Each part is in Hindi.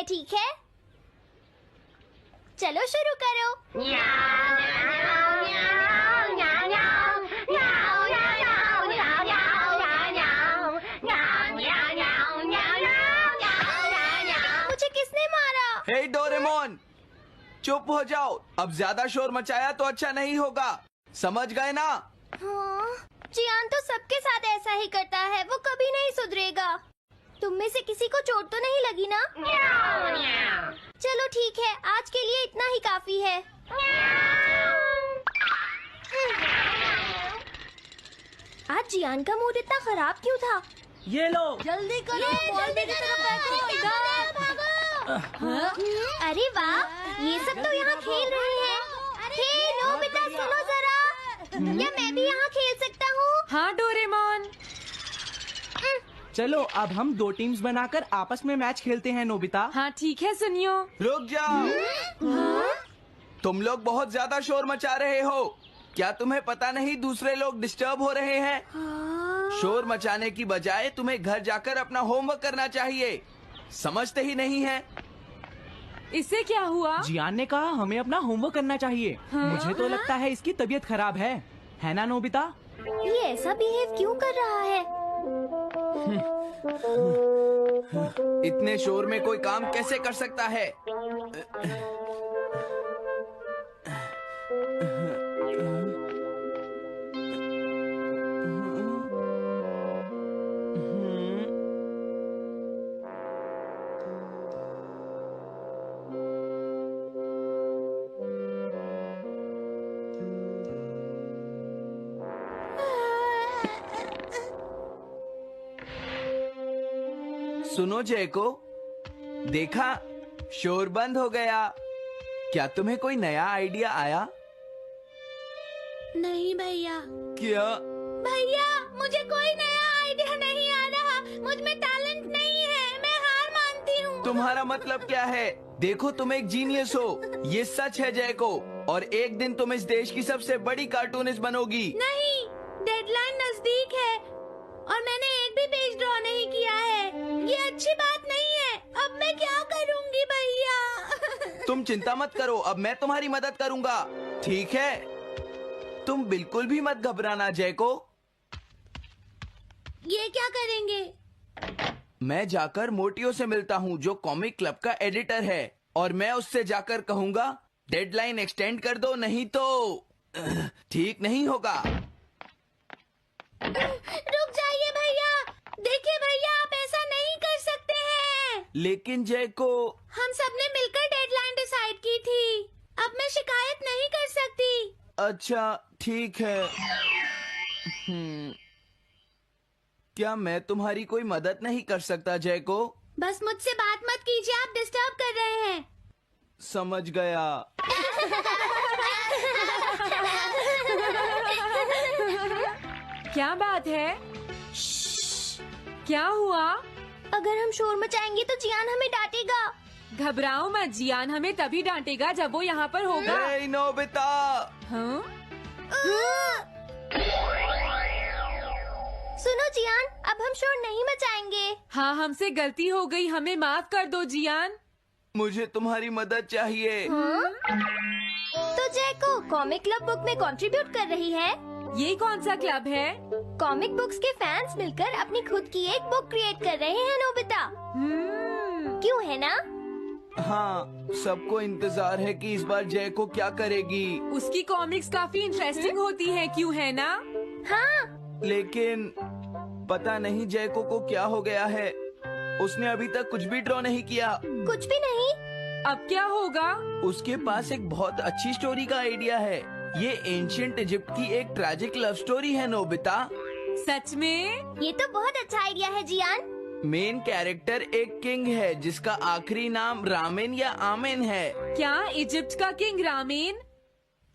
ठीक है? चलो शुरू करो। मुझे किसने मारा? हे डोरेमोन, चुप हो जाओ। अब ज्यादा शोर मचाया तो अच्छा नहीं होगा, समझ गए ना? हाँ, जियान तो सबके साथ ऐसा ही करता है, वो कभी नहीं सुधरेगा। तुम में से किसी को चोट तो नहीं लगी ना? चलो ठीक है, आज के लिए इतना ही काफी है। आज जियान का मूड इतना खराब क्यों था? ये लो। जल्दी करो, बॉल की तरफ फेंको, इधर भागो। अरे वाह, ये सब तो यहाँ खेल रहे हैं। हे नोबिता, सुनो जरा, क्या मैं भी यहाँ खेल सकता हूँ? हाँ डोरेमोन। चलो अब हम 2 टीम्स बनाकर आपस में मैच खेलते हैं नोबिता। हाँ ठीक है सुनियो। रुक जाओ। तुम लोग बहुत ज्यादा शोर मचा रहे हो। क्या तुम्हें पता नहीं दूसरे लोग डिस्टर्ब हो रहे हैं? शोर मचाने की बजाय तुम्हें घर जाकर अपना होमवर्क करना चाहिए। समझते ही नहीं है। इससे क्या हुआ? जियान ने कहा हमें अपना होमवर्क करना चाहिए। मुझे तो लगता है इसकी तबीयत खराब है ना नोबिता? ये ऐसा बिहेव क्यों कर रहा है? इतने शोर में कोई काम कैसे कर सकता है? सुनो जयको, देखा, शोर बंद हो गया। क्या तुम्हें कोई नया आइडिया आया? नहीं भैया। क्या? भैया, मुझे कोई नया आइडिया नहीं आ रहा। मुझ में टैलेंट नहीं है, मैं हार मानती हूँ। तुम्हारा मतलब क्या है? देखो, तुम एक जीनियस हो, ये सच है जयको। और एक दिन तुम इस देश की सबसे बड़ी कार्टूनिस्ट बनोगी। नहीं, डेडलाइन नजदीक है और मैंने एक भी पेज ड्रॉ नहीं किया है। ये अच्छी बात नहीं है। अब मैं क्या करूँगी भैया? तुम चिंता मत करो, अब मैं तुम्हारी मदद करूंगा, ठीक है? तुम बिल्कुल भी मत घबराना जयको। ये क्या करेंगे? मैं जाकर मोटियो से मिलता हूँ, जो कॉमिक क्लब का एडिटर है, और मैं उससे जाकर कहूँगा डेडलाइन एक्सटेंड कर दो, नहीं तो ठीक नहीं होगा। रुक जाइए भैया। देखिए भैया, आप ऐसा नहीं कर सकते हैं। लेकिन जयको, हम सबने मिलकर डेडलाइन डिसाइड की थी। अब मैं शिकायत नहीं कर सकती। अच्छा ठीक है। क्या मैं तुम्हारी कोई मदद नहीं कर सकता जयको? बस मुझसे बात मत कीजिए, आप डिस्टर्ब कर रहे हैं। समझ गया। क्या बात है? क्या हुआ? अगर हम शोर मचाएंगे तो जियान हमें डांटेगा। घबराओ मत, जियान हमें तभी डांटेगा जब वो यहाँ पर होगा। हे नोबिता। हाँ? सुनो जियान, अब हम शोर नहीं मचाएंगे। हाँ, हमसे गलती हो गई, हमें माफ कर दो जियान। मुझे तुम्हारी मदद चाहिए। तो जयको कॉमिक क्लब बुक में कंट्रीब्यूट कर रही है। ये कौन सा क्लब है? कॉमिक बुक्स के फैंस मिलकर अपनी खुद की एक बुक क्रिएट कर रहे हैं नोबिता। क्यों है ना? हाँ, सबको इंतजार है कि इस बार जयको क्या करेगी। उसकी कॉमिक्स काफी इंटरेस्टिंग होती है, क्यों है ना? हाँ। लेकिन पता नहीं जयको को क्या हो गया है। उसने अभी तक कुछ भी ड्रॉ नहीं किया। कुछ भी नहीं? अब क्या होगा? उसके पास एक बहुत अच्छी स्टोरी का आइडिया है। ये एंशिएंट इजिप्ट की एक ट्रैजिक लव स्टोरी है नोबिता। सच में? ये तो बहुत अच्छा आइडिया है जियान। मेन कैरेक्टर एक किंग है जिसका आखिरी नाम रामेन या आमेन है। क्या इजिप्ट का किंग रामेन?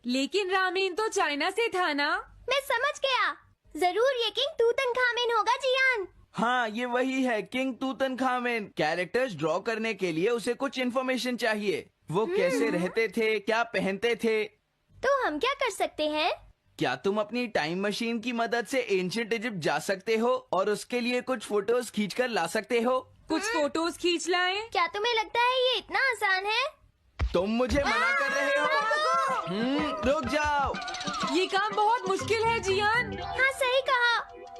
लेकिन रामेन तो चाइना से था ना? मैं समझ गया, जरूर ये किंग तूतनखामेन होगा जियान। हाँ, ये वही है, किंग तूतनखामेन। कैरेक्टर्स ड्रॉ करने के लिए उसे कुछ इन्फॉर्मेशन चाहिए। वो कैसे रहते थे, क्या पहनते थे। तो हम क्या कर सकते हैं? क्या तुम अपनी टाइम मशीन की मदद से एंशिएंट इजिप्ट जा सकते हो और उसके लिए कुछ फोटोज खींच कर ला सकते हो? कुछ फोटोज खींच लाएं? क्या तुम्हें लगता है ये इतना आसान है? तुम मुझे मना कर रहे हो? रुक जाओ। ये काम बहुत मुश्किल है जियान। हाँ सही कहा,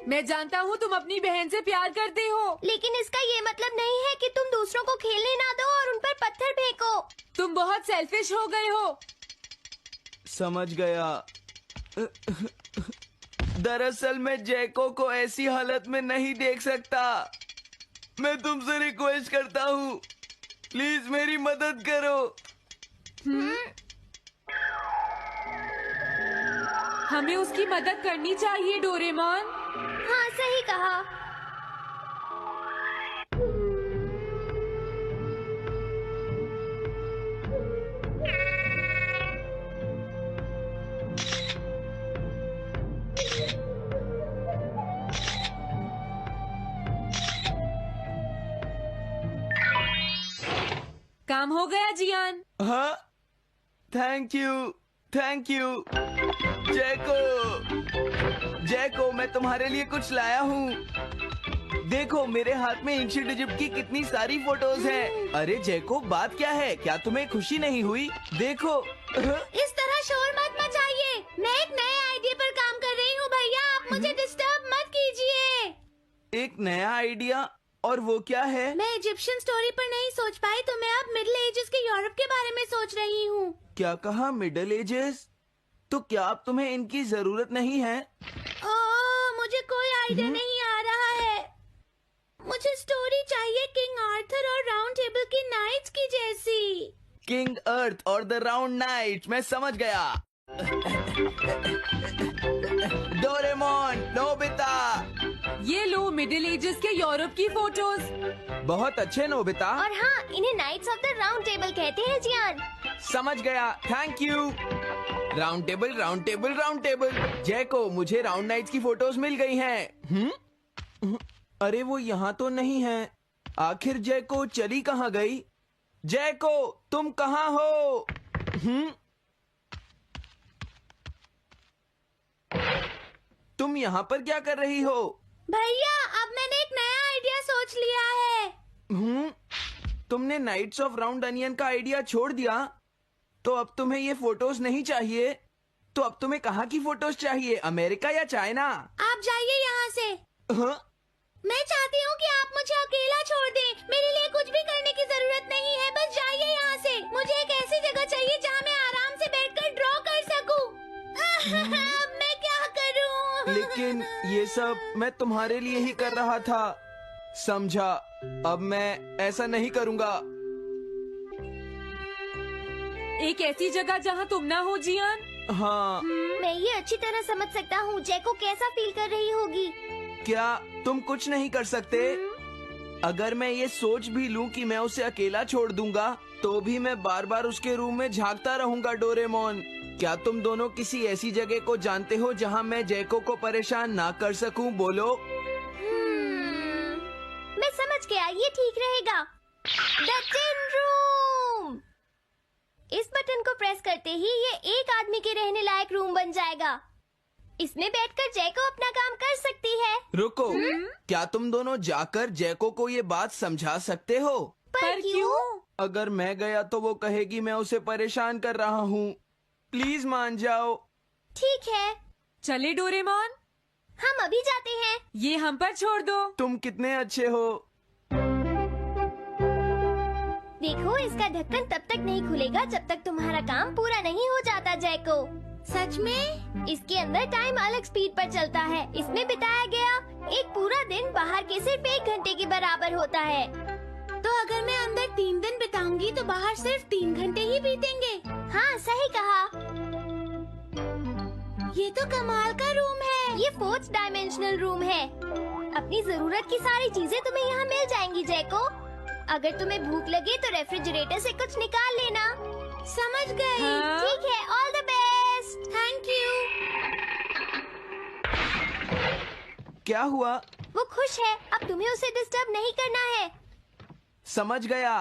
मैं जानता हूँ तुम अपनी बहन से प्यार करते हो, लेकिन इसका ये मतलब नहीं है कि तुम दूसरों को खेलने ना दो और उन पर पत्थर फेंको। तुम बहुत सेल्फिश हो गए हो। समझ गया। दरअसल मैं जैको को ऐसी हालत में नहीं देख सकता। मैं तुमसे रिक्वेस्ट करता हूँ, प्लीज मेरी मदद करो। हमें उसकी मदद करनी चाहिए डोरेमोन। हाँ सही कहा। काम हो गया जियान। हाँ, थैंक यू जैको। जैको, मैं तुम्हारे लिए कुछ लाया हूँ। देखो मेरे हाथ में एंशिएंट इजिप्ट की कितनी सारी फोटोज हैं। अरे जैको, बात क्या है? क्या तुम्हें खुशी नहीं हुई? देखो। इस तरह शोर मत मचाइए। मैं एक नए आइडिया पर काम कर रही हूँ भैया, आप मुझे डिस्टर्ब मत कीजिए। एक नया आइडिया? और वो क्या है? मैं इजिप्शियन स्टोरी पर नहीं सोच पाई तो मैं अब मिडिल एजेस के यूरोप के बारे में सोच रही हूँ। क्या कहा? Middle ages? तो क्या अब तुम्हें इनकी जरूरत नहीं है? ओह, मुझे कोई आइडिया नहीं आ रहा है। मुझे स्टोरी चाहिए किंग आर्थर और राउंड टेबल की नाइट्स की जैसी। किंग अर्थ और द राउंड नाइट, मैं समझ गया। Doraemon, Nobita. ये लो मिडिल एजेस के यूरोप की फोटोज। बहुत अच्छे नोबिता। और हाँ, इन्हें knights of the round table कहते हैं जियान। समझ गया, thank you. Round table, round table, round table. Jaiko, मुझे राउंड नाइट्स की फोटोज मिल गई हैं। अरे वो यहाँ तो नहीं है। आखिर जैको चली कहाँ गई? जैको, तुम कहाँ हो? तुम यहाँ पर क्या कर रही हो? भैया, अब मैंने एक नया आइडिया सोच लिया है। तुमने नाइट्स ऑफ राउंड अनियन का आइडिया छोड़ दिया? तो अब तुम्हें ये फोटोज नहीं चाहिए? तो अब तुम्हें कहाँ की फोटोज चाहिए? अमेरिका या चाइना? आप जाइए यहाँ से। हाँ? मैं चाहती हूँ कि आप मुझे अकेला छोड़ दें। मेरे लिए कुछ भी करने की जरूरत नहीं है, बस जाइए यहाँ से। मुझे एक ऐसी जगह चाहिए जहाँ मैं आराम से बैठकर ड्रॉ कर सकूँ। अब मैं क्या करूँ? लेकिन ये सब मैं तुम्हारे लिए ही कर रहा था, समझा? अब मैं ऐसा नहीं करूँगा। एक ऐसी जगह जहाँ तुम ना हो जियान। हाँ। मैं ये अच्छी तरह समझ सकता हूँ जैको कैसा फील कर रही होगी। क्या तुम कुछ नहीं कर सकते? अगर मैं ये सोच भी लूं कि मैं उसे अकेला छोड़ दूंगा, तो भी मैं बार बार उसके रूम में झांकता रहूंगा। डोरेमोन, क्या तुम दोनों किसी ऐसी जगह को जानते हो जहां मैं जैको को परेशान ना कर सकूं? बोलो। मैं समझ गया, ये ठीक रहेगा। The tin room. इस बटन को प्रेस करते ही ये एक आदमी के रहने लायक रूम बन जाएगा। इसमें बैठकर जैको अपना काम कर सकती है। रुको, क्या तुम दोनों जाकर जैको को ये बात समझा सकते हो? पर क्यों? अगर मैं गया तो वो कहेगी मैं उसे परेशान कर रहा हूँ। प्लीज मान जाओ। ठीक है, चले डोरेमोन, हम अभी जाते हैं। ये हम पर छोड़ दो। तुम कितने अच्छे हो। देखो, इसका ढक्कन तब तक नहीं खुलेगा जब तक तुम्हारा काम पूरा नहीं हो जाता जैको। सच में? इसके अंदर टाइम अलग स्पीड पर चलता है। इसमें बिताया गया एक पूरा दिन बाहर के सिर्फ 1 घंटे के बराबर होता है। तो अगर मैं अंदर 3 दिन बिताऊंगी तो बाहर सिर्फ 3 घंटे ही बीतेंगे। हाँ सही कहा। ये तो कमाल का रूम है। ये 4th डायमेंशनल रूम है। अपनी जरूरत की सारी चीजें तुम्हें यहाँ मिल जाएंगी जैको। अगर तुम्हें भूख लगे तो रेफ्रिजरेटर से कुछ निकाल लेना। समझ गई। हाँ? ठीक है, all the best. Thank you. क्या हुआ? वो खुश है, अब तुम्हें उसे डिस्टर्ब नहीं करना है। समझ गया।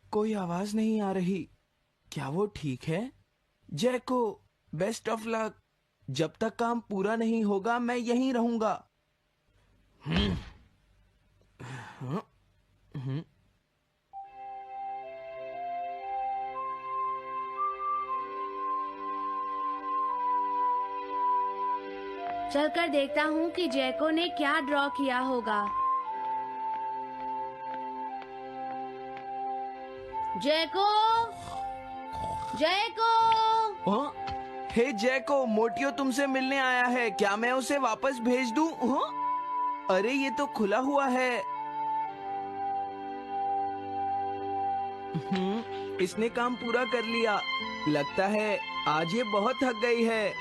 कोई आवाज नहीं आ रही। क्या वो ठीक है? जैको, बेस्ट ऑफ लक। जब तक काम पूरा नहीं होगा मैं यहीं रहूंगा। चलकर देखता हूँ कि जैको ने क्या ड्रॉ किया होगा। जैको, जैको। हाँ? हे जैको, मोटियो तुमसे मिलने आया है। क्या मैं उसे वापस भेज दूं? हाँ? अरे ये तो खुला हुआ है। इसने काम पूरा कर लिया। लगता है आज ये बहुत थक गई है।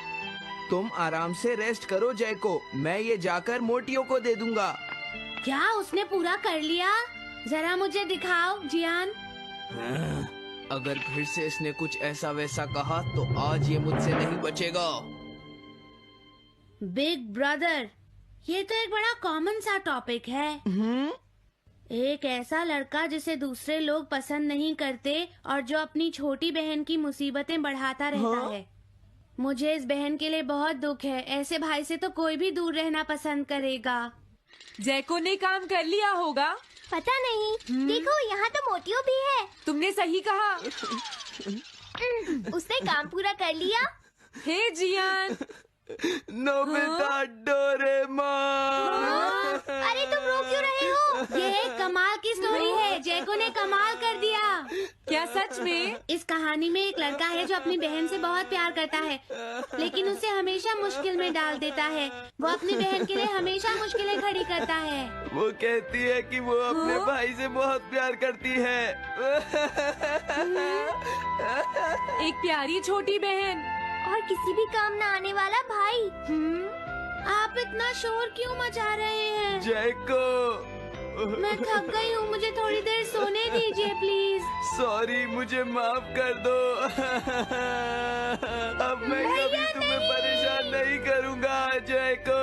तुम आराम से रेस्ट करो जैको, मैं ये जाकर मोटियो को दे दूंगा। क्या उसने पूरा कर लिया? जरा मुझे दिखाओ जियान। अगर फिर से इसने कुछ ऐसा वैसा कहा तो आज ये मुझसे नहीं बचेगा। बिग ब्रदर, ये तो एक बड़ा कॉमन सा टॉपिक है। एक ऐसा लड़का जिसे दूसरे लोग पसंद नहीं करते और जो अपनी छोटी बहन की मुसीबतें बढ़ाता रहता है। मुझे इस बहन के लिए बहुत दुख है। ऐसे भाई से तो कोई भी दूर रहना पसंद करेगा। जैको ने काम कर लिया होगा। पता नहीं। देखो यहाँ तो मोटियो भी है। तुमने सही कहा। उसने काम पूरा कर लिया। Hey Gian. Nobita, Doraemon. अरे तुम रो क्यों रहे हो? ये एक कमाल की स्टोरी है। जैको ने कमाल कर दिया। क्या सच में? इस कहानी में एक लड़का है जो अपनी बहन से बहुत प्यार करता है, लेकिन उसे हमेशा मुश्किल में डाल देता है। वो अपनी बहन के लिए हमेशा मुश्किलें खड़ी करता है। वो कहती है कि वो अपने भाई से बहुत प्यार करती है। एक प्यारी छोटी बहन और किसी भी काम न आने वाला भाई। आप इतना शोर क्यों मचा रहे हैं? जैको, मैं थक गई हूँ, मुझे थोड़ी देर सोने दीजिए प्लीज। सॉरी, मुझे माफ कर दो। अब मैं कभी तुम्हें परेशान नहीं करूँगा जैको।